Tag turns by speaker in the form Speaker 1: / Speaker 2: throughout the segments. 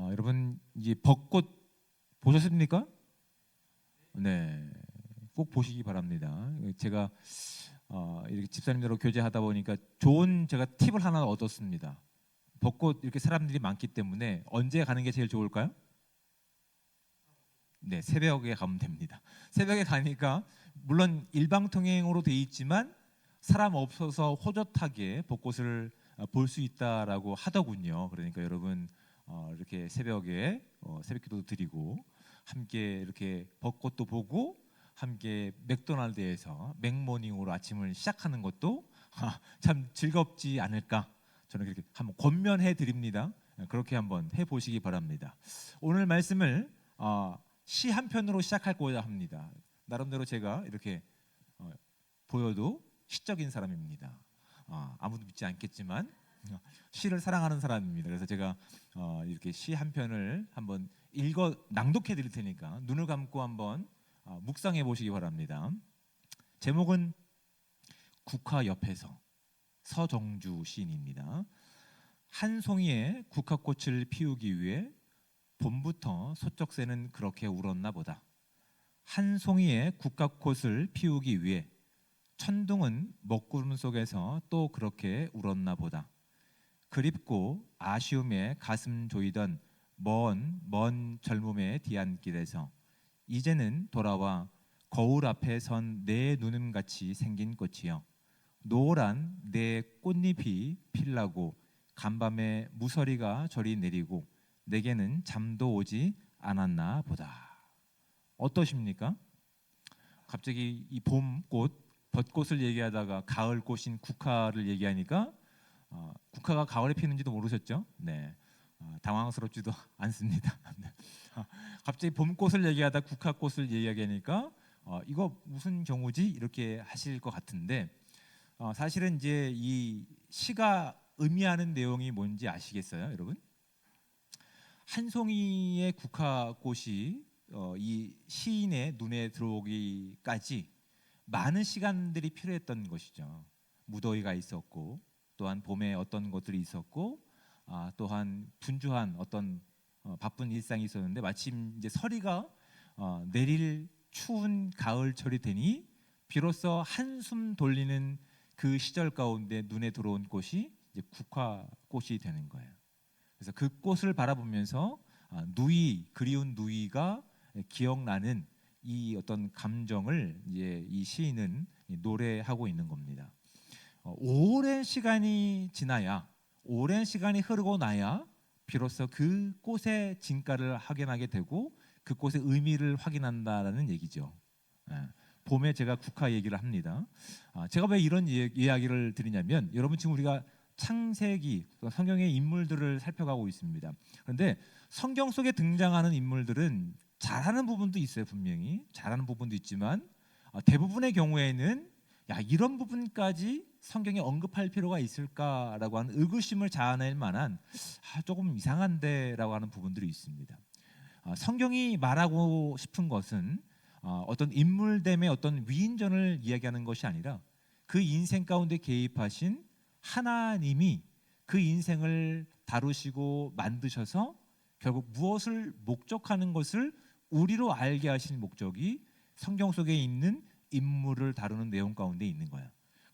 Speaker 1: 여러분 이제 벚꽃 보셨습니까? 네, 꼭 보시기 바랍니다. 제가 이렇게 집사님들하고 교제하다 보니까 좋은 제가 팁을 하나 얻었습니다. 벚꽃 이렇게 사람들이 많기 때문에 언제 가는 게 제일 좋을까요? 네, 새벽에 가면 됩니다. 새벽에 가니까 물론 일방통행으로 돼 있지만 사람 없어서 호젓하게 벚꽃을 볼 수 있다라고 하더군요. 그러니까 여러분 이렇게 새벽에 새벽기도 드리고 함께 이렇게 벚꽃도 보고 함께 맥도날드에서 맥모닝으로 아침을 시작하는 것도 참 즐겁지 않을까 저는 그렇게 한번 권면해 드립니다. 그렇게 한번 해 보시기 바랍니다. 오늘 말씀을 시 한 편으로 시작할고자 합니다. 나름대로 제가 이렇게 보여도 시적인 사람입니다. 아무도 믿지 않겠지만 시를 사랑하는 사람입니다. 그래서 제가 이렇게 시 한 편을 한번 읽어 낭독해 드릴 테니까 눈을 감고 한번 묵상해 보시기 바랍니다. 제목은 국화 옆에서, 서정주 시인입니다. 한 송이의 국화꽃을 피우기 위해 봄부터 소쩍새는 그렇게 울었나 보다. 한 송이의 국화꽃을 피우기 위해 천둥은 먹구름 속에서 또 그렇게 울었나 보다. 그립고 아쉬움에 가슴 조이던 먼 젊음의 뒤안길에서 이제는 돌아와 거울 앞에 선 내 눈은 같이 생긴 꽃이여, 노란 내 꽃잎이 필라고 간밤에 무서리가 저리 내리고 내게는 잠도 오지 않았나 보다. 어떠십니까? 갑자기 이 봄꽃, 벚꽃을 얘기하다가 가을꽃인 국화를 얘기하니까 국화가 가을에 피는지도 모르셨죠? 네, 당황스럽지도 않습니다. 네. 갑자기 봄꽃을 얘기하다 국화꽃을 얘기하니까 이거 무슨 경우지? 이렇게 하실 것 같은데 사실은 이제 이 시가 의미하는 내용이 뭔지 아시겠어요, 여러분? 한 송이의 국화꽃이 이 시인의 눈에 들어오기까지 많은 시간들이 필요했던 것이죠. 무더위가 있었고 또한 봄에 어떤 것들이 있었고 또한 분주한 어떤 바쁜 일상이 있었는데 마침 이제 서리가 내릴 추운 가을철이 되니 비로소 한숨 돌리는 그 시절 가운데 눈에 들어온 꽃이 이제 국화꽃이 되는 거예요. 그래서 그 꽃을 바라보면서 그리운 누이가 기억나는 이 어떤 감정을 이제 이 시인은 노래하고 있는 겁니다. 오랜 시간이 지나야, 오랜 시간이 흐르고 나야 비로소 그 꽃의 진가를 확인하게 되고 그 꽃의 의미를 확인한다라는 얘기죠. 봄에 제가 국화 얘기를 합니다. 제가 왜 이런 이야기를 드리냐면 여러분 지금 우리가 창세기 성경의 인물들을 살펴가고 있습니다. 그런데 성경 속에 등장하는 인물들은 잘하는 부분도 있어요. 분명히 잘하는 부분도 있지만 대부분의 경우에는 이런 부분까지 성경에 언급할 필요가 있을까라고 하는 의구심을 자아낼 만한 조금 이상한데라고 하는 부분들이 있습니다. 성경이 말하고 싶은 것은 어떤 인물됨의 어떤 위인전을 이야기하는 것이 아니라 그 인생 가운데 개입하신 하나님이 그 인생을 다루시고 만드셔서 결국 무엇을 목적하는 것을 우리로 알게 하신 목적이 성경 속에 있는 인물을 다루는 내용 가운데 있는 거예요.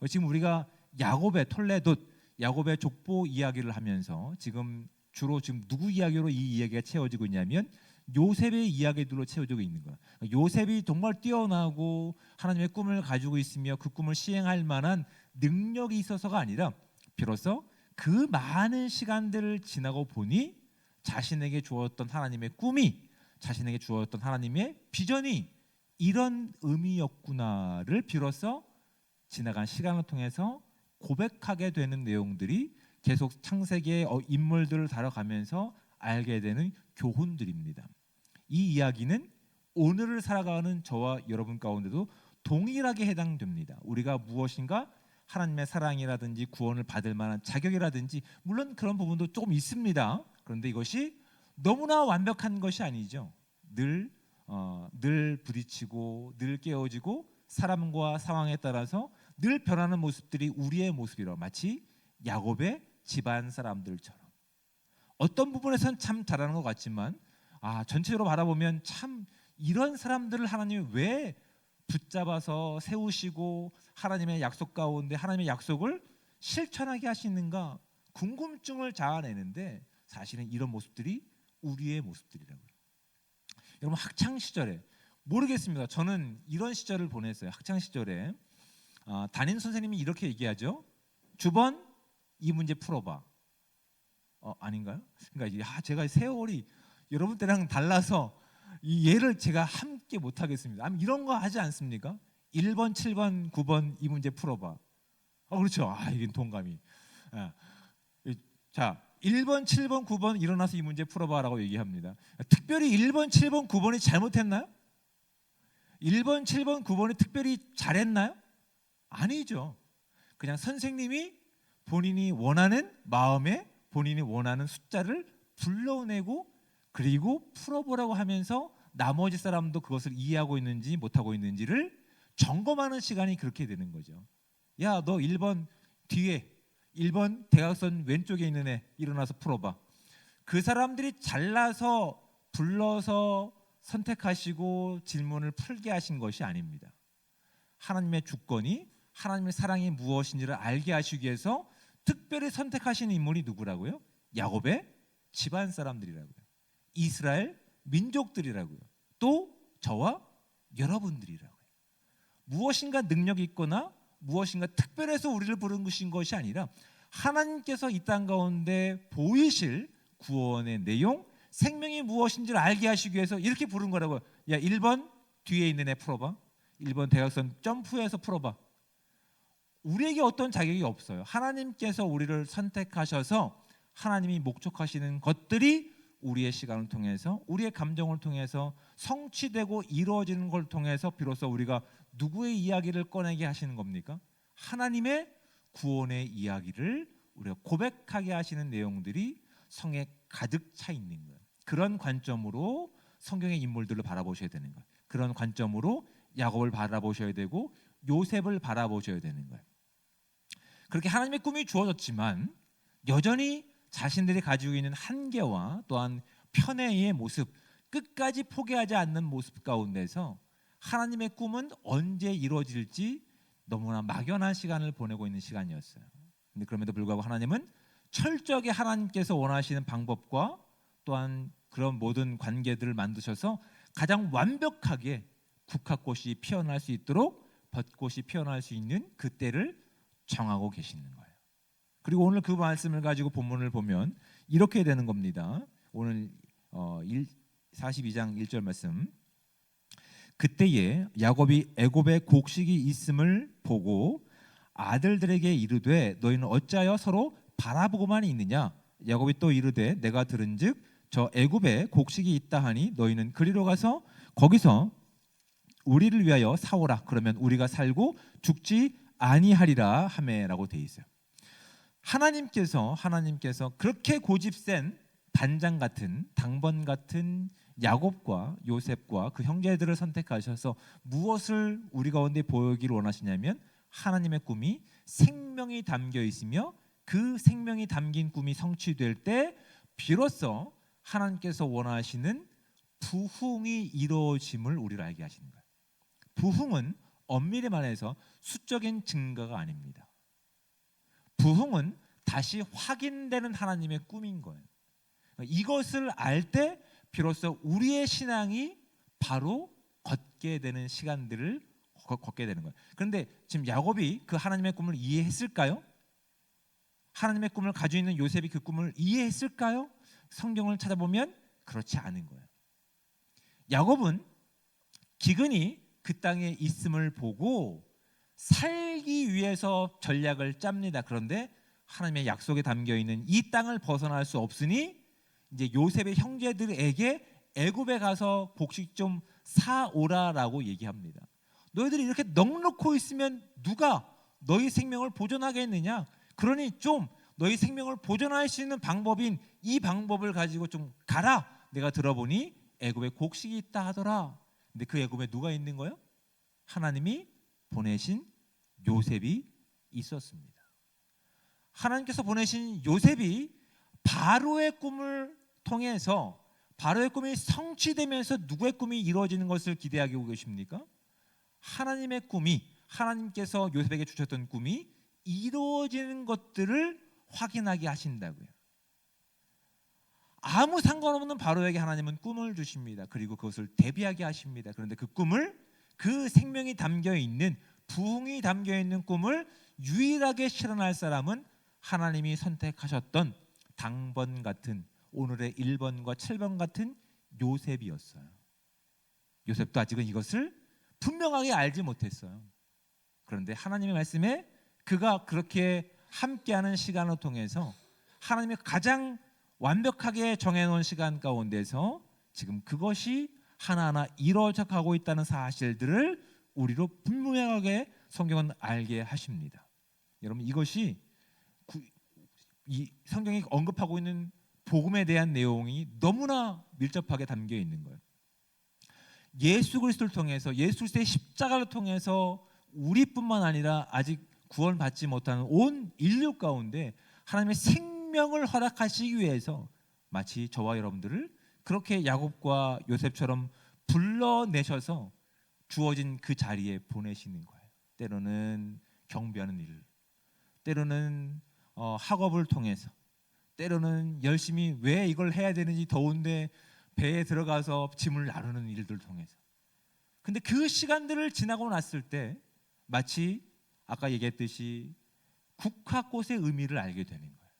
Speaker 1: 지금 우리가 야곱의 톨레돗, 야곱의 족보 이야기를 하면서 지금 주로 지금 누구 이야기로 이 이야기가 채워지고 있냐면 요셉의 이야기들로 채워지고 있는 거예요. 요셉이 정말 뛰어나고 하나님의 꿈을 가지고 있으며 그 꿈을 시행할 만한 능력이 있어서가 아니라 비로소 그 많은 시간들을 지나고 보니 자신에게 주었던 하나님의 꿈이, 자신에게 주었던 하나님의 비전이 이런 의미였구나를 비로소 지나간 시간을 통해서 고백하게 되는 내용들이 계속 창세기의 인물들을 다뤄가면서 알게 되는 교훈들입니다. 이 이야기는 오늘을 살아가는 저와 여러분 가운데도 동일하게 해당됩니다. 우리가 무엇인가 하나님의 사랑이라든지 구원을 받을 만한 자격이라든지 물론 그런 부분도 조금 있습니다. 그런데 이것이 너무나 완벽한 것이 아니죠. 늘 부딪히고 늘 깨어지고 사람과 상황에 따라서 늘 변하는 모습들이 우리의 모습이라 마치 야곱의 집안 사람들처럼 어떤 부분에서는 참 잘하는 것 같지만 전체적으로 바라보면 참 이런 사람들을 하나님이 왜 붙잡아서 세우시고 하나님의 약속 가운데 하나님의 약속을 실천하게 하시는가 궁금증을 자아내는데 사실은 이런 모습들이 우리의 모습들이라고요. 여러분 학창 시절에 모르겠습니다. 저는 이런 시절을 보냈어요. 학창 시절에 담임 선생님이 이렇게 얘기하죠. 주번 이 문제 풀어봐. 아닌가요? 그러니까 제가 세월이 여러분 때랑 달라서 이 예를 제가 함께 못 하겠습니다. 이런 거 하지 않습니까? 1번, 7번, 9번 이 문제 풀어봐. 그렇죠. 이게 동감이. 자, 1번, 7번, 9번 일어나서 이 문제 풀어봐라고 얘기합니다. 특별히 1번, 7번, 9번이 잘못했나요? 1번, 7번, 9번이 특별히 잘했나요? 아니죠. 그냥 선생님이 본인이 원하는 마음에 본인이 원하는 숫자를 불러내고 그리고 풀어보라고 하면서 나머지 사람도 그것을 이해하고 있는지 못하고 있는지를 점검하는 시간이 그렇게 되는 거죠. 야, 너 1번 뒤에 1번 대각선 왼쪽에 있는 애 일어나서 풀어봐. 그 사람들이 잘나서 불러서 선택하시고 질문을 풀게 하신 것이 아닙니다. 하나님의 주권이 하나님의 사랑이 무엇인지를 알게 하시기 위해서 특별히 선택하신 인물이 누구라고요? 야곱의 집안 사람들이라고요. 이스라엘 민족들이라고요. 또 저와 여러분들이라고요. 무엇인가 능력이 있거나 무엇인가 특별해서 우리를 부른 것이 아니라 하나님께서 이 땅 가운데 보이실 구원의 내용, 생명이 무엇인지를 알게 하시기 위해서 이렇게 부른 거라고요. 야, 1번 뒤에 있는 애 풀어봐. 1번 대각선 점프해서 풀어봐. 우리에게 어떤 자격이 없어요. 하나님께서 우리를 선택하셔서 하나님이 목적하시는 것들이 우리의 시간을 통해서 우리의 감정을 통해서 성취되고 이루어지는 걸 통해서 비로소 우리가 누구의 이야기를 꺼내게 하시는 겁니까? 하나님의 구원의 이야기를 우리가 고백하게 하시는 내용들이 성에 가득 차 있는 거예요. 그런 관점으로 성경의 인물들을 바라보셔야 되는 거예요. 그런 관점으로 야곱을 바라보셔야 되고 요셉을 바라보셔야 되는 거예요. 그렇게 하나님의 꿈이 주어졌지만 여전히 자신들이 가지고 있는 한계와 또한 편애의 모습, 끝까지 포기하지 않는 모습 가운데서 하나님의 꿈은 언제 이루어질지 너무나 막연한 시간을 보내고 있는 시간이었어요. 근데 그럼에도 불구하고 하나님은 철저하게 하나님께서 원하시는 방법과 또한 그런 모든 관계들을 만드셔서 가장 완벽하게 국화꽃이 피어날 수 있도록 벚꽃이 피어날 수 있는 그때를 정하고 계시는 거예요. 그리고 오늘 그 말씀을 가지고 본문을 보면 이렇게 되는 겁니다. 오늘 42장 1절 말씀. 그때에 야곱이 애굽에 곡식이 있음을 보고 아들들에게 이르되 너희는 어찌하여 서로 바라보고만 있느냐. 야곱이 또 이르되 내가 들은즉 저 애굽에 곡식이 있다 하니 너희는 그리로 가서 거기서 우리를 위하여 사오라. 그러면 우리가 살고 죽지 아니하리라 하매라고 돼 있어요. 하나님께서 그렇게 고집센 단장 같은 당번 같은 야곱과 요셉과 그 형제들을 선택하셔서 무엇을 우리 가운데 보이기를 원하시냐면 하나님의 꿈이 생명이 담겨 있으며 그 생명이 담긴 꿈이 성취될 때 비로소 하나님께서 원하시는 부흥이 이루어짐을 우리를 알게 하시는 거예요. 부흥은 엄밀히 말해서 수적인 증거가 아닙니다. 부흥은 다시 확인되는 하나님의 꿈인 거예요. 이것을 알 때 비로소 우리의 신앙이 바로 걷게 되는 시간들을 걷게 되는 거예요. 그런데 지금 야곱이 그 하나님의 꿈을 이해했을까요? 하나님의 꿈을 가지고 있는 요셉이 그 꿈을 이해했을까요? 성경을 찾아보면 그렇지 않은 거예요. 야곱은 기근이 그 땅에 있음을 보고 살기 위해서 전략을 짭니다. 그런데 하나님의 약속에 담겨 있는 이 땅을 벗어날 수 없으니 이제 요셉의 형제들에게 애굽에 가서 곡식 좀 사오라라고 얘기합니다. 너희들이 이렇게 넉넉고 있으면 누가 너희 생명을 보존하겠느냐? 그러니 좀 너희 생명을 보존할 수 있는 방법인 이 방법을 가지고 좀 가라. 내가 들어보니 애굽에 곡식이 있다 하더라. 근데 그 애굽에 누가 있는 거예요? 하나님이 보내신 요셉이 있었습니다. 하나님께서 보내신 요셉이 바로의 꿈을 통해서 바로의 꿈이 성취되면서 누구의 꿈이 이루어지는 것을 기대하고 계십니까? 하나님의 꿈이, 하나님께서 요셉에게 주셨던 꿈이 이루어지는 것들을 확인하게 하신다고요. 아무 상관없는 바로에게 하나님은 꿈을 주십니다. 그리고 그것을 대비하게 하십니다. 그런데 그 꿈을, 그 생명이 담겨 있는, 부흥이 담겨 있는 꿈을 유일하게 실현할 사람은 하나님이 선택하셨던 당번 같은, 오늘의 1번과 7번 같은 요셉이었어요. 요셉도 아직은 이것을 분명하게 알지 못했어요. 그런데 하나님의 말씀에 그가 그렇게 함께하는 시간을 통해서 하나님이 가장 완벽하게 정해놓은 시간 가운데서 지금 그것이 하나하나 이루어져 가고 있다는 사실들을 우리로 분명하게 성경은 알게 하십니다. 여러분, 이것이 이 성경이 언급하고 있는 복음에 대한 내용이 너무나 밀접하게 담겨 있는 거예요. 예수 그리스도를 통해서, 예수 그리스도의 십자가를 통해서 우리뿐만 아니라 아직 구원받지 못하는 온 인류 가운데 하나님의 생명을 허락하시기 위해서 마치 저와 여러분들을 그렇게 야곱과 요셉처럼 불러내셔서 주어진 그 자리에 보내시는 거예요. 때로는 경배하는 일, 때로는 학업을 통해서, 때로는 열심히 왜 이걸 해야 되는지 더운데 배에 들어가서 짐을 나누는 일들을 통해서. 근데 그 시간들을 지나고 났을 때 마치 아까 얘기했듯이 국화꽃의 의미를 알게 되는 거예요.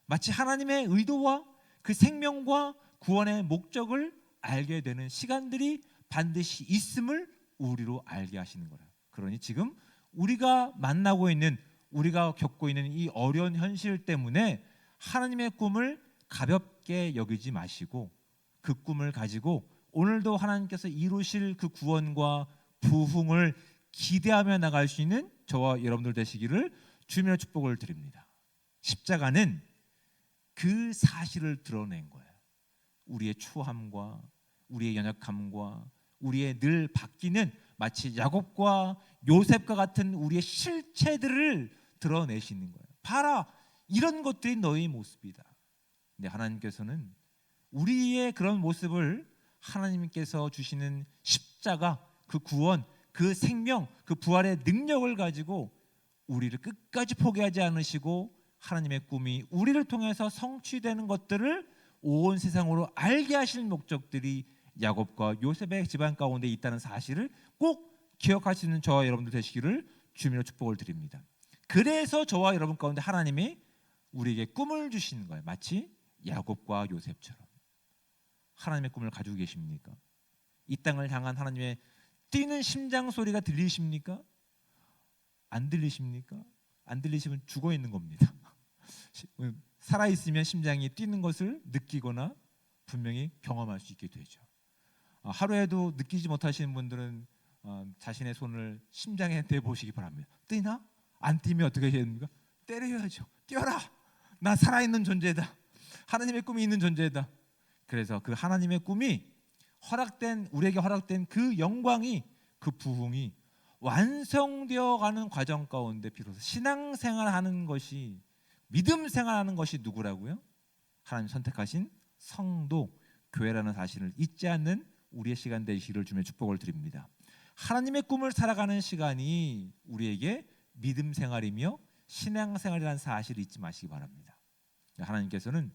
Speaker 1: 마치 하나님의 의도와 그 생명과 구원의 목적을 알게 되는 시간들이 반드시 있음을 우리로 알게 하시는 거예요. 그러니 지금 우리가 만나고 있는, 우리가 겪고 있는 이 어려운 현실 때문에 하나님의 꿈을 가볍게 여기지 마시고 그 꿈을 가지고 오늘도 하나님께서 이루실 그 구원과 부흥을 기대하며 나갈 수 있는 저와 여러분들 되시기를 주님의 축복을 드립니다. 십자가는 그 사실을 드러낸 거예요. 우리의 추함과 우리의 연약함과 우리의 늘 바뀌는, 마치 야곱과 요셉과 같은 우리의 실체들을 드러내시는 거예요. 봐라, 이런 것들이 너희 모습이다. 근데 하나님께서는 우리의 그런 모습을, 하나님께서 주시는 십자가, 그 구원, 그 생명, 그 부활의 능력을 가지고 우리를 끝까지 포기하지 않으시고 하나님의 꿈이 우리를 통해서 성취되는 것들을 온 세상으로 알게 하실 목적들이 야곱과 요셉의 집안 가운데 있다는 사실을 꼭 기억하시는 저와 여러분들 되시기를 주님으로 축복을 드립니다. 그래서 저와 여러분 가운데 하나님이 우리에게 꿈을 주시는 거예요. 마치 야곱과 요셉처럼. 하나님의 꿈을 가지고 계십니까? 이 땅을 향한 하나님의 뛰는 심장 소리가 들리십니까? 안 들리십니까? 안 들리시면 죽어 있는 겁니다. 살아있으면 심장이 뛰는 것을 느끼거나 분명히 경험할 수 있게 되죠. 하루에도 느끼지 못하시는 분들은 자신의 손을 심장에 대보시기 바랍니다. 뛰나? 안 뛰면 어떻게 해야 됩니까? 때려야죠. 뛰어라! 나 살아있는 존재다. 하나님의 꿈이 있는 존재다. 그래서 그 하나님의 꿈이 허락된, 우리에게 허락된 그 영광이, 그 부흥이 완성되어 가는 과정 가운데 비로소 신앙생활하는 것이, 믿음 생활하는 것이 누구라고요? 하나님 선택하신 성도, 교회라는 사실을 잊지 않는 우리의 시간 되시기를 주님의 축복을 드립니다. 하나님의 꿈을 살아가는 시간이 우리에게 믿음 생활이며 신앙 생활이라는 사실을 잊지 마시기 바랍니다. 하나님께서는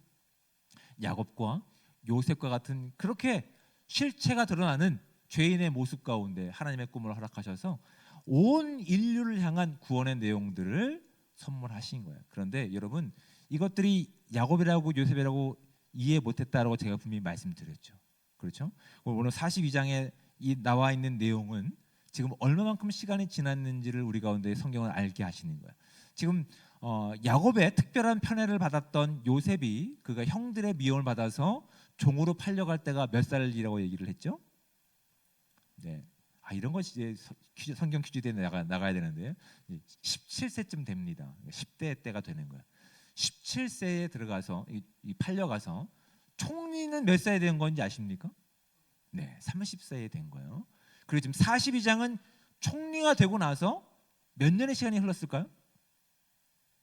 Speaker 1: 야곱과 요셉과 같은 그렇게 실체가 드러나는 죄인의 모습 가운데 하나님의 꿈을 허락하셔서 온 인류를 향한 구원의 내용들을 선물하신 거예요. 그런데 여러분, 이것들이 야곱이라고 요셉이라고 이해 못했다라고 제가 분명히 말씀드렸죠. 그렇죠? 오늘 42장에 나와 있는 내용은 지금 얼마만큼 시간이 지났는지를 우리 가운데 성경을 알게 하시는 거예요. 지금 야곱의 특별한 편애를 받았던 요셉이 그가 형들의 미움을 받아서 종으로 팔려갈 때가 몇 살이라고 얘기를 했죠? 네. 이런 것이 이제 성경 퀴즈대에 나가야 되는데요. 17세쯤 됩니다. 10대 때가 되는 거예요. 17세에 들어가서 팔려가서 총리는 몇 살에 된 건지 아십니까? 네, 30세에 된 거예요. 그리고 지금 42장은 총리가 되고 나서 몇 년의 시간이 흘렀을까요?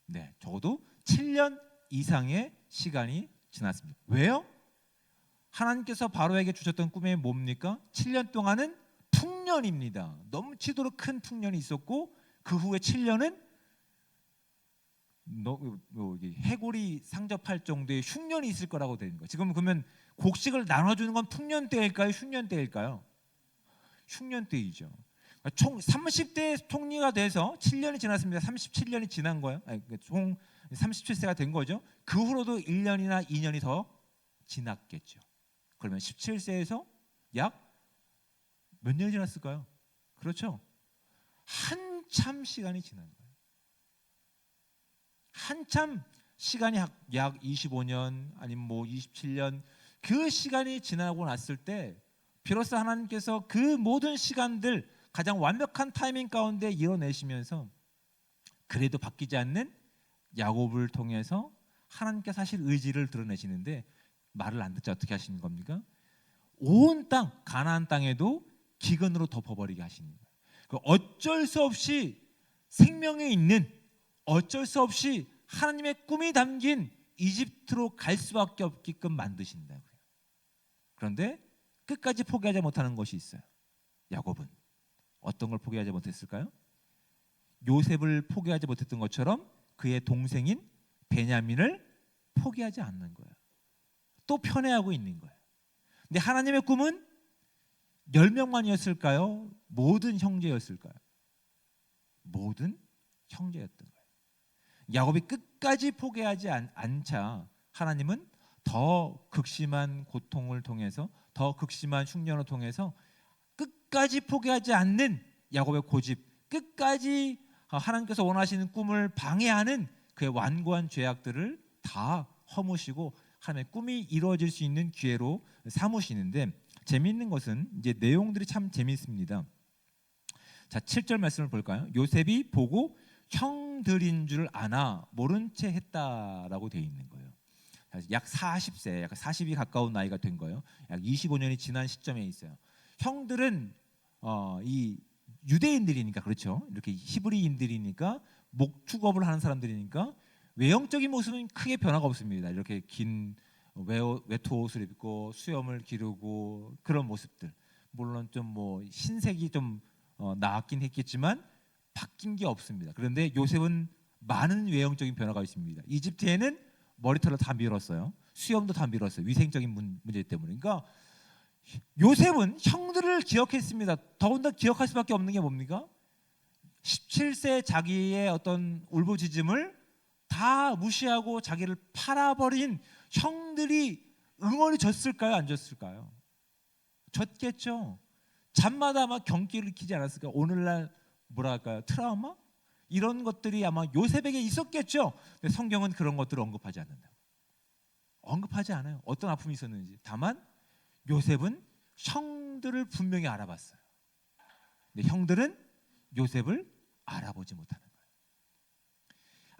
Speaker 1: 네, 적어도 7년 이상의 시간이 지났습니다. 왜요? 하나님께서 바로에게 주셨던 꿈이 뭡니까? 7년 동안은 풍년입니다. 넘치도록 큰 풍년이 있었고 그 후에 7년은 해골이 상접할 정도의 흉년이 있을 거라고 되는 거예요. 지금 그러면 곡식을 나눠주는 건 풍년 때일까요? 흉년 때일까요? 흉년 때이죠. 총 30대 통리가 돼서 7년이 지났습니다. 37년이 지난 거예요. 총 37세가 된 거죠. 그 후로도 1년이나 2년이 더 지났겠죠. 그러면 17세에서 약 몇 년이 지났을까요? 그렇죠. 한참 시간이 지난 거예요. 한참 시간이 약 25년 아니면 뭐 27년 그 시간이 지나고 났을 때 비로소 하나님께서 그 모든 시간들 가장 완벽한 타이밍 가운데 이뤄내시면서 그래도 바뀌지 않는 야곱을 통해서 하나님께 사실 의지를 드러내시는데 말을 안 듣자 어떻게 하시는 겁니까? 온 땅 가나안 땅에도 기근으로 덮어버리게 하시는 거예요. 어쩔 수 없이 생명에 있는 어쩔 수 없이 하나님의 꿈이 담긴 이집트로 갈 수밖에 없게끔 만드신다고요. 그런데 끝까지 포기하지 못하는 것이 있어요. 야곱은 어떤 걸 포기하지 못했을까요? 요셉을 포기하지 못했던 것처럼 그의 동생인 베냐민을 포기하지 않는 거예요. 또 편애하고 있는 거예요. 근데 하나님의 꿈은 10명만이었을까요? 모든 형제였을까요? 모든 형제였던 거예요. 야곱이 끝까지 포기하지 않자 하나님은 더 극심한 고통을 통해서 더 극심한 흉년을 통해서 끝까지 포기하지 않는 야곱의 고집, 끝까지 하나님께서 원하시는 꿈을 방해하는 그의 완고한 죄악들을 다 허무시고 하나님의 꿈이 이루어질 수 있는 기회로 삼으시는데 재미있는 것은 이제 내용들이 참 재미있습니다. 자, 7절 말씀을 볼까요? 요셉이 보고 형들인 줄 아나 모른 채 했다라고 되어 있는 거예요. 약 40세, 약 40이 가까운 나이가 된 거예요. 약 25년이 지난 시점에 있어요. 형들은 이 유대인들이니까 그렇죠. 이렇게 히브리인들이니까 목축업을 하는 사람들이니까 외형적인 모습은 크게 변화가 없습니다. 이렇게 긴 외투 옷을 입고 수염을 기르고 그런 모습들. 물론 좀 뭐 신색이 좀 나았긴 했겠지만 바뀐 게 없습니다. 그런데 요셉은 많은 외형적인 변화가 있습니다. 이집트에는 머리털을 다 밀었어요. 수염도 다 밀었어요. 위생적인 문제 때문에. 그러니까 요셉은 형들을 기억했습니다. 더군다나 기억할 수밖에 없는 게 뭡니까? 17세 자기의 어떤 울부짖음을 다 무시하고 자기를 팔아버린 형들이 응원이 졌을까요? 안 졌을까요? 졌겠죠. 잠마다 아마 경기를 키지 않았을까? 오늘날 뭐랄까요? 트라우마? 이런 것들이 아마 요셉에게 있었겠죠. 근데 성경은 그런 것들을 언급하지 않는다. 언급하지 않아요. 어떤 아픔이 있었는지. 다만 요셉은 형들을 분명히 알아봤어요. 근데 형들은 요셉을 알아보지 못하는 거예요.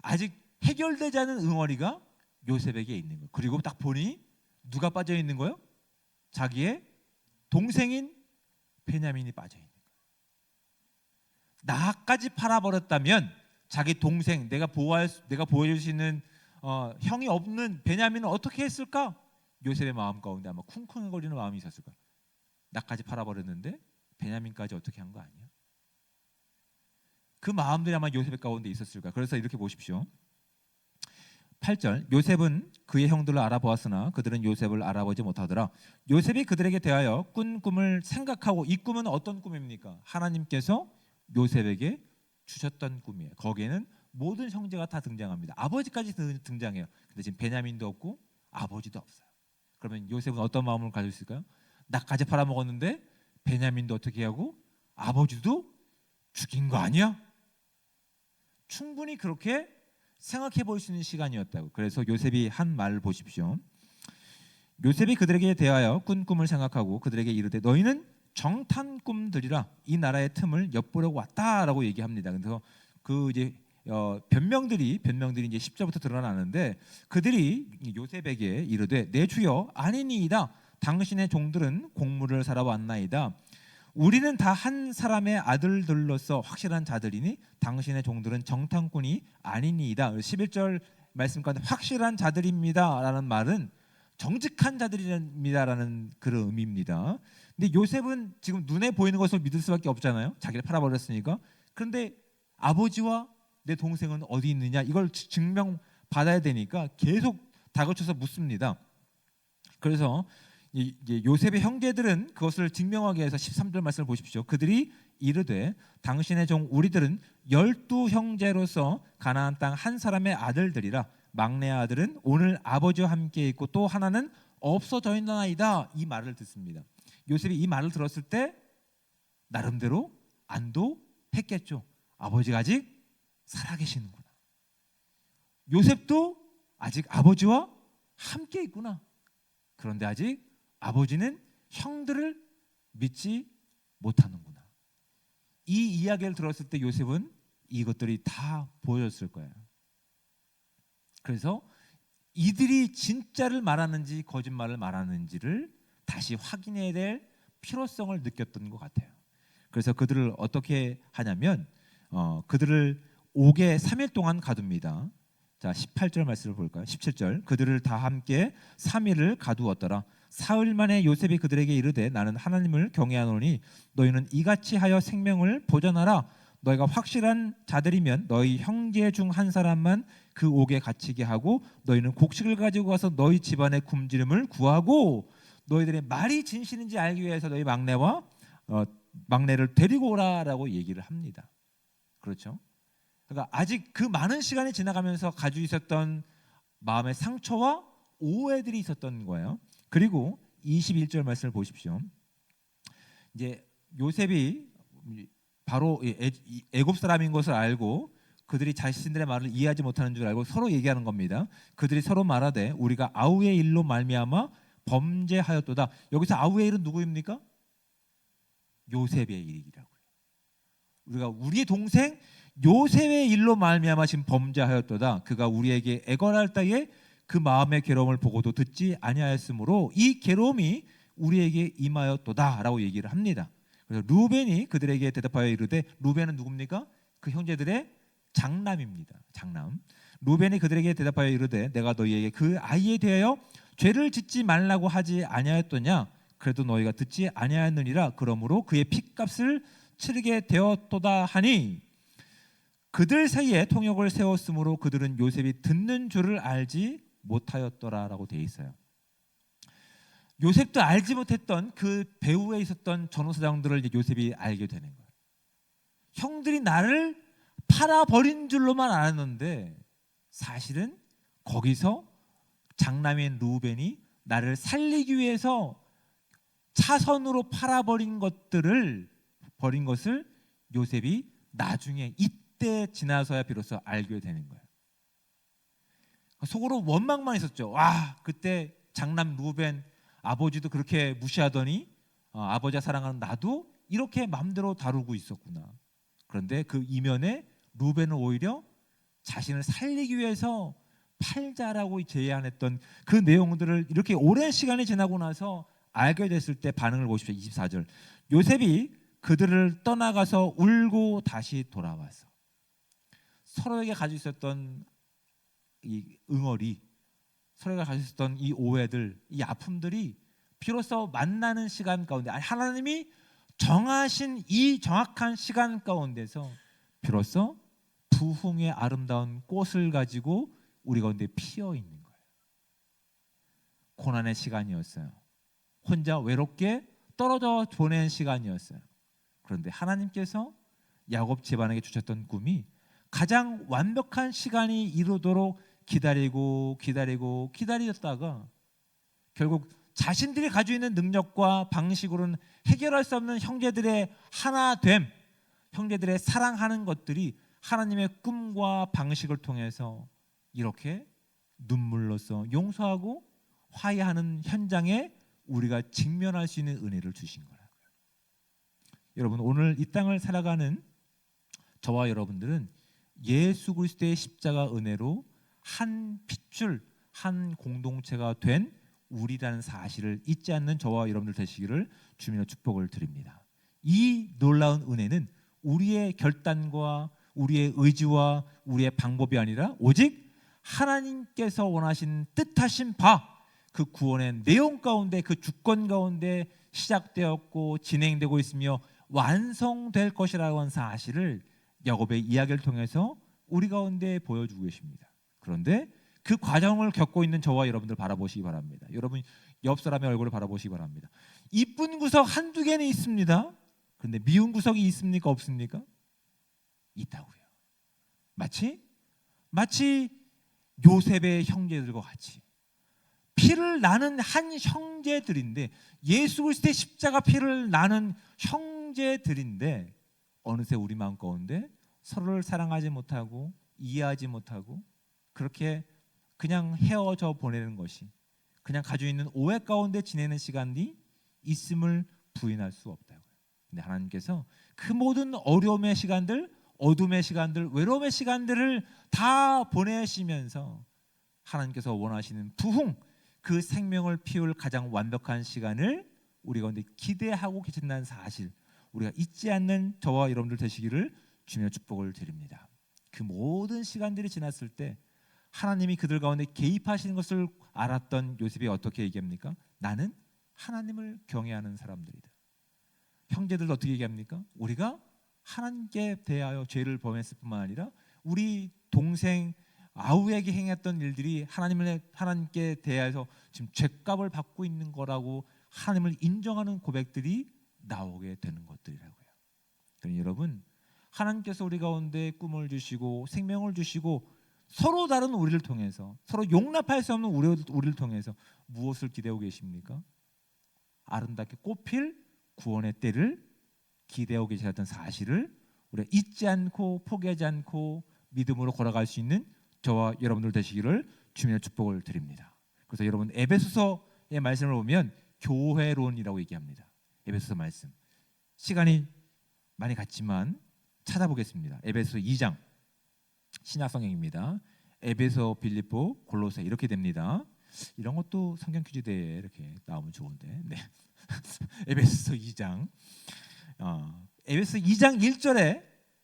Speaker 1: 아직 해결되지 않은 응어리가 요셉에게 있는 거예요. 그리고 딱 보니 누가 빠져 있는 거예요? 자기의 동생인 베냐민이 빠져 있는 거예요. 나까지 팔아버렸다면 자기 동생, 내가 보여줄 수 있는 형이 없는 베냐민은 어떻게 했을까? 요셉의 마음 가운데 아마 쿵쿵거리는 마음이 있었을 거예요. 나까지 팔아버렸는데 베냐민까지 어떻게 한 거 아니야? 그 마음들이 아마 요셉의 가운데 있었을 거예요. 그래서 이렇게 보십시오. 8절 요셉은 그의 형들을 알아보았으나 그들은 요셉을 알아보지 못하더라. 요셉이 그들에게 대하여 꾼 꿈을 생각하고 이 꿈은 어떤 꿈입니까? 하나님께서 요셉에게 주셨던 꿈이에요. 거기에는 모든 형제가 다 등장합니다. 아버지까지 등장해요. 근데 지금 베냐민도 없고 아버지도 없어요. 그러면 요셉은 어떤 마음을 가지고 있을까요? 나까지 팔아먹었는데 베냐민도 어떻게 하고 아버지도 죽인 거 아니야? 충분히 그렇게 생각해 볼 수 있는 시간이었다고. 그래서 요셉이 한 말을 보십시오. 요셉이 그들에게 대하여 꾼 꿈을 생각하고 그들에게 이르되 너희는 정탄 꿈들이라 이 나라의 틈을 엿보려고 왔다라고 얘기합니다. 그래서 그 이제 변명들이 이제 10절부터 드러나는데 그들이 요셉에게 이르되 내 주여 아니니이다. 당신의 종들은 공물을 사러 왔나이다. 우리는 다 한 사람의 아들들로서 확실한 자들이니 당신의 종들은 정탐꾼이 아니니이다. 11절 말씀 가운데 확실한 자들입니다라는 말은 정직한 자들입니다라는 그런 의미입니다. 근데 요셉은 지금 눈에 보이는 것을 믿을 수밖에 없잖아요. 자기를 팔아버렸으니까. 그런데 아버지와 내 동생은 어디 있느냐 이걸 증명받아야 되니까 계속 다그쳐서 묻습니다. 그래서 요셉의 형제들은 그것을 증명하기 위해서 13절 말씀을 보십시오. 그들이 이르되 당신의 종 우리들은 12형제로서 가나안 땅 한 사람의 아들들이라 막내 아들은 오늘 아버지와 함께 있고 또 하나는 없어져 있나이다. 이 말을 듣습니다. 요셉이 이 말을 들었을 때 나름대로 안도했겠죠. 아버지가 아직 살아계시는구나. 요셉도 아직 아버지와 함께 있구나. 그런데 아직 아버지는 형들을 믿지 못하는구나. 이 이야기를 들었을 때 요셉은 이것들이 다 보여졌을 거예요. 그래서 이들이 진짜를 말하는지 거짓말을 말하는지를 다시 확인해야 될 필요성을 느꼈던 것 같아요. 그래서 그들을 어떻게 하냐면 그들을 옥에 3일 동안 가둡니다. 자, 18절 말씀을 볼까요? 17절. 그들을 다 함께 3일을 가두었더라. 사흘 만에 요셉이 그들에게 이르되 나는 하나님을 경외하노니 너희는 이같이 하여 생명을 보존하라. 너희가 확실한 자들이면 너희 형제 중 한 사람만 그 옥에 갇히게 하고 너희는 곡식을 가지고 가서 너희 집안의 굶주림을 구하고 너희들의 말이 진실인지 알기 위해서 너희 막내를 데리고 오라라고 얘기를 합니다. 그렇죠? 그러니까 아직 그 많은 시간이 지나가면서 가지고 있었던 마음의 상처와 오해들이 있었던 거예요. 그리고 21절 말씀을 보십시오. 이제 요셉이 바로 애굽 사람인 것을 알고 그들이 자신들의 말을 이해하지 못하는 줄 알고 서로 얘기하는 겁니다. 그들이 서로 말하되 우리가 아우의 일로 말미암아 범죄하였도다. 여기서 아우의 일은 누구입니까? 요셉의 일이라고요. 우리가 우리의 동생 요셉의 일로 말미암아 지금 범죄하였도다. 그가 우리에게 애걸할 때에 그 마음의 괴로움을 보고도 듣지 아니하였으므로 이 괴로움이 우리에게 임하였도다라고 얘기를 합니다. 그래서 루벤이 그들에게 대답하여 이르되 루벤은 누굽니까? 그 형제들의 장남입니다. 장남. 루벤이 그들에게 대답하여 이르되 내가 너희에게 그 아이에 대하여 죄를 짓지 말라고 하지 아니하였더냐? 그래도 너희가 듣지 아니하였느니라. 그러므로 그의 핏값을 치르게 되었도다 하니 그들 사이에 통역을 세웠으므로 그들은 요셉이 듣는 줄을 알지 못하였더라라고 되어 있어요. 요셉도 알지 못했던 그 배후에 있었던 전후사정들을 요셉이 알게 되는 거예요. 형들이 나를 팔아버린 줄로만 알았는데 사실은 거기서 장남인 루벤이 나를 살리기 위해서 차선으로 팔아버린 것을 요셉이 나중에 이때 지나서야 비로소 알게 되는 거예요. 속으로 원망만 있었죠. 와, 그때 장남 루벤 아버지도 그렇게 무시하더니 아버지가 사랑하는 나도 이렇게 마음대로 다루고 있었구나. 그런데 그 이면에 루벤은 오히려 자신을 살리기 위해서 팔자라고 제안했던 그 내용들을 이렇게 오랜 시간이 지나고 나서 알게 됐을 때 반응을 보십시오. 24절. 요셉이 그들을 떠나가서 울고 다시 돌아와서 서로에게 가지고 있었던 이 응어리, 서로가 가지고 있었던 이 오해들, 이 아픔들이 비로소 만나는 시간 가운데 하나님이 정하신 이 정확한 시간 가운데서 비로소 부흥의 아름다운 꽃을 가지고 우리 가운데 피어 있는 거예요. 고난의 시간이었어요. 혼자 외롭게 떨어져 보낸 시간이었어요. 그런데 하나님께서 야곱 집안에게 주셨던 꿈이 가장 완벽한 시간이 이루도록 기다리다가 결국 자신들이 가지고 있는 능력과 방식으로는 해결할 수 없는 형제들의 하나됨, 형제들의 사랑하는 것들이 하나님의 꿈과 방식을 통해서 이렇게 눈물로써 용서하고 화해하는 현장에 우리가 직면할 수 있는 은혜를 주신 거라고요. 여러분, 오늘 이 땅을 살아가는 저와 여러분들은 예수 그리스도의 십자가 은혜로 한 핏줄, 한 공동체가 된 우리라는 사실을 잊지 않는 저와 여러분들 되시기를 주님의 축복을 드립니다. 이 놀라운 은혜는 우리의 결단과 우리의 의지와 우리의 방법이 아니라 오직 하나님께서 원하신 뜻하신 바 그 구원의 내용 가운데, 그 주권 가운데 시작되었고 진행되고 있으며 완성될 것이라고 하는 사실을 야곱의 이야기를 통해서 우리 가운데 보여주고 계십니다. 그런데 그 과정을 겪고 있는 저와 여러분들 바라보시기 바랍니다. 여러분 옆 사람의 얼굴을 바라보시기 바랍니다. 이쁜 구석 한두 개는 있습니다. 그런데 미운 구석이 있습니까? 없습니까? 있다고요. 마치 요셉의 형제들과 같이 피를 나는 한 형제들인데, 예수 그리스도의 십자가 피를 나는 형제들인데 어느새 우리 마음 가운데 서로를 사랑하지 못하고 이해하지 못하고 그렇게 그냥 헤어져 보내는 것이, 그냥 가지고 있는 오해 가운데 지내는 시간이 있음을 부인할 수 없다고요. 근데 하나님께서 그 모든 어려움의 시간들, 어둠의 시간들, 외로움의 시간들을 다 보내시면서 하나님께서 원하시는 부흥, 그 생명을 피울 가장 완벽한 시간을 우리 가운데 기대하고 계신다는 사실, 우리가 잊지 않는 저와 여러분들 되시기를 주님의 축복을 드립니다. 그 모든 시간들이 지났을 때 하나님이 그들 가운데 개입하시는 것을 알았던 요셉이 어떻게 얘기합니까? 나는 하나님을 경외하는 사람들이다. 형제들도 어떻게 얘기합니까? 우리가 하나님께 대하여 죄를 범했을 뿐만 아니라 우리 동생 아우에게 행했던 일들이 하나님께 대하여서 지금 죄값을 받고 있는 거라고 하나님을 인정하는 고백들이 나오게 되는 것들이라고요. 그러니 여러분, 하나님께서 우리 가운데 꿈을 주시고 생명을 주시고 서로 다른 우리를 통해서, 서로 용납할 수 없는 우리를 통해서 무엇을 기대하고 계십니까? 아름답게 꽃필 구원의 때를 기대하고 계셨던 사실을 우리가 잊지 않고 포기하지 않고 믿음으로 걸어갈 수 있는 저와 여러분들 되시기를 주님의 축복을 드립니다. 그래서 여러분 에베소서의 말씀을 보면 교회론이라고 얘기합니다. 에베소서 말씀, 시간이 많이 갔지만 찾아보겠습니다. 에베소서 2장, 신약성경입니다. 에베소, 빌립보, 골로새 이렇게 됩니다. 이런 것도 성경 퀴즈대에 이렇게 나오면 좋은데. 네. 에베소서 2장, 에베소서 2장 1절에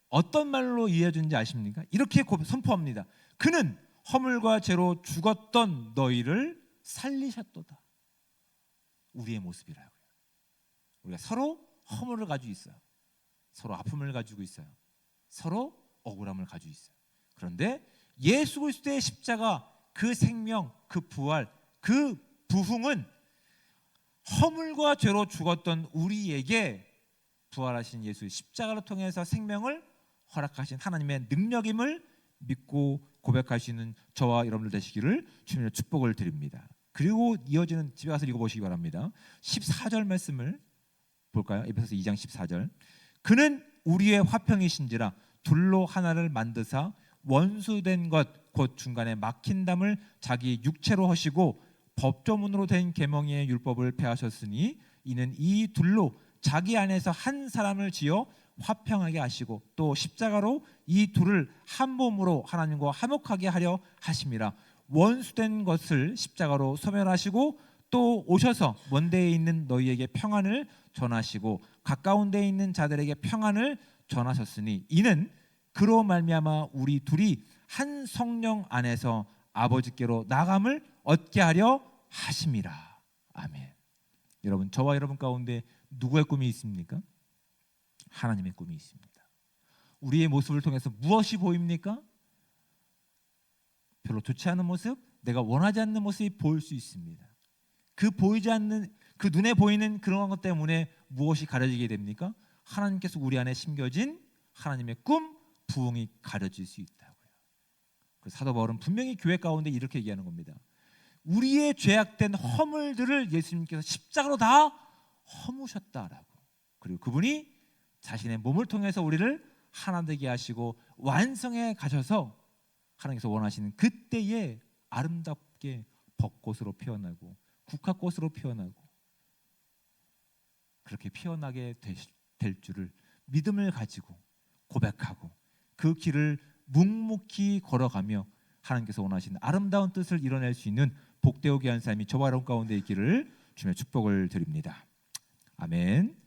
Speaker 1: 어떤 말로 이해해주는지 아십니까? 이렇게 선포합니다. 그는 허물과 죄로 죽었던 너희를 살리셨도다. 우리의 모습이라고요. 우리가 서로 허물을 가지고 있어요. 서로 아픔을 가지고 있어요. 서로 억울함을 가지고 있어요. 그런데 예수 그리스도의 십자가, 그 생명, 그 부활, 그 부흥은 허물과 죄로 죽었던 우리에게 부활하신 예수의 십자가를 통해서 생명을 허락하신 하나님의 능력임을 믿고 고백하시는 저와 여러분들 되시기를 주님의 축복을 드립니다. 그리고 이어지는, 집에 가서 읽어보시기 바랍니다. 14절 말씀을 볼까요? 에베소서 2장 14절. 그는 우리의 화평이신지라 둘로 하나를 만드사 원수된 것 곧 중간에 막힌 담을 자기 육체로 하시고 법조문으로 된 계명의 율법을 폐하셨으니 이는 이 둘로 자기 안에서 한 사람을 지어 화평하게 하시고 또 십자가로 이 둘을 한 몸으로 하나님과 화목하게 하려 하심이라. 원수된 것을 십자가로 소멸하시고 또 오셔서 먼 데에 있는 너희에게 평안을 전하시고 가까운 데에 있는 자들에게 평안을 전하셨으니 이는 그로 말미암아 우리 둘이 한 성령 안에서 아버지께로 나감을 얻게 하려 하심이라. 아멘. 여러분, 저와 여러분 가운데 누구의 꿈이 있습니까? 하나님의 꿈이 있습니다. 우리의 모습을 통해서 무엇이 보입니까? 별로 좋지 않은 모습, 내가 원하지 않는 모습이 보일 수 있습니다. 그 보이지 않는, 그 눈에 보이는 그런 것 때문에 무엇이 가려지게 됩니까? 하나님께서 우리 안에 심겨진 하나님의 꿈, 부흥이 가려질 수 있다고요. 그래서 사도 바울은 분명히 교회 가운데 이렇게 얘기하는 겁니다. 우리의 죄악된 허물들을 예수님께서 십자가로 다 허무셨다라고. 그리고 그분이 자신의 몸을 통해서 우리를 하나 되게 하시고 완성해 가셔서 하나님께서 원하시는 그때에 아름답게 벚꽃으로 피어나고 국화꽃으로 피어나고 그렇게 피어나게 될 줄을 믿음을 가지고 고백하고 그 길을 묵묵히 걸어가며 하나님께서 원하시는 아름다운 뜻을 이뤄낼 수 있는 복되게 한 삶이 저와 여러분 가운데 있기를 주님의 축복을 드립니다. 아멘.